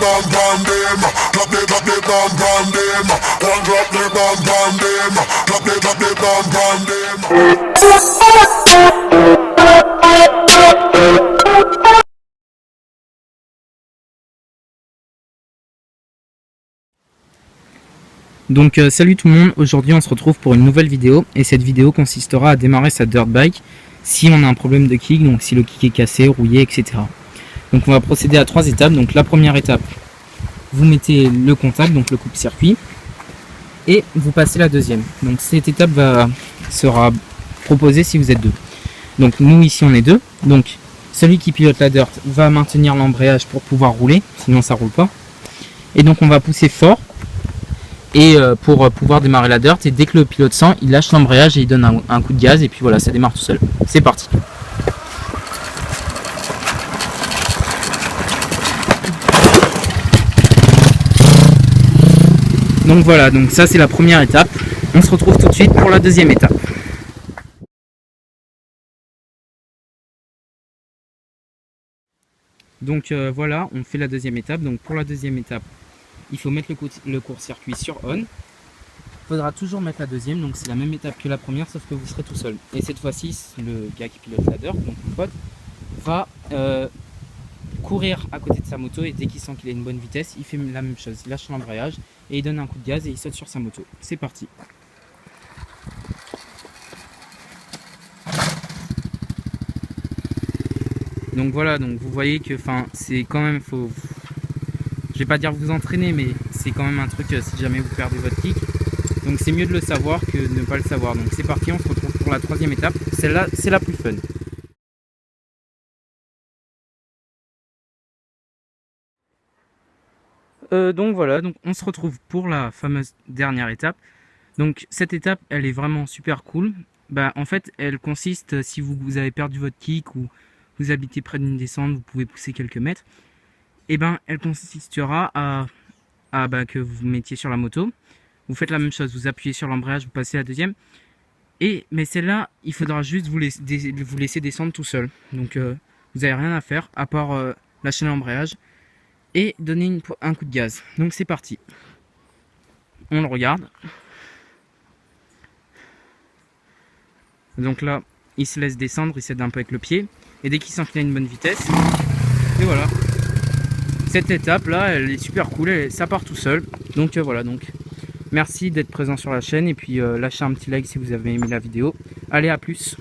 bomb bomb them. Drop the bomb bomb them. One drop the bomb bomb them. Drop the bomb bomb them. Donc salut tout le monde, aujourd'hui on se retrouve pour une nouvelle vidéo et cette vidéo consistera à démarrer sa dirt bike si on a un problème de kick, donc si le kick est cassé, rouillé, etc. Donc on va procéder à 3 étapes. Donc la première étape, vous mettez le contact, donc le coupe-circuit, et vous passez la deuxième. Donc cette étape sera proposée si vous êtes deux. Donc nous ici on est deux, donc celui qui pilote la dirt va maintenir l'embrayage pour pouvoir rouler, sinon ça roule pas. Et donc on va pousser fort et pour pouvoir démarrer la dirt, et dès que le pilote sent, il lâche l'embrayage et il donne un coup de gaz et puis voilà, ça démarre tout seul. C'est parti. Donc voilà, donc ça c'est la première étape. On se retrouve tout de suite pour la deuxième étape. Donc voilà, on fait la deuxième étape. Donc pour la deuxième étape, il faut mettre le court-circuit sur on. Il faudra toujours mettre la deuxième, donc c'est la même étape que la première, sauf que vous serez tout seul. Et cette fois-ci, le gars qui pilote la dirt, donc mon pote, va courir à côté de sa moto, et dès qu'il sent qu'il a une bonne vitesse, il fait la même chose. Il lâche l'embrayage et il donne un coup de gaz et il saute sur sa moto. C'est parti. Donc voilà, donc vous voyez que c'est quand même je vais pas dire vous entraîner, mais c'est quand même un truc si jamais vous perdez votre kick. Donc c'est mieux de le savoir que de ne pas le savoir. Donc c'est parti, on se retrouve pour la troisième étape. Celle-là, c'est la plus fun. Donc voilà, donc on se retrouve pour la fameuse dernière étape. Donc cette étape, elle est vraiment super cool. En fait, elle consiste, si vous avez perdu votre kick ou vous habitez près d'une descente, vous pouvez pousser quelques mètres. Et elle consistera à que vous mettiez sur la moto. Vous faites la même chose, vous appuyez sur l'embrayage, vous passez à la deuxième. Mais celle-là, il faudra juste vous laisser descendre tout seul. Donc vous n'avez rien à faire à part lâcher l'embrayage et donner un coup de gaz. Donc c'est parti. On le regarde. Donc là, il se laisse descendre, il s'aide un peu avec le pied. Et dès qu'il sent qu'il a une bonne vitesse, et voilà. Cette étape là, elle est super cool, ça part tout seul. Donc voilà, donc merci d'être présent sur la chaîne, et puis lâchez un petit like si vous avez aimé la vidéo. Allez, à plus.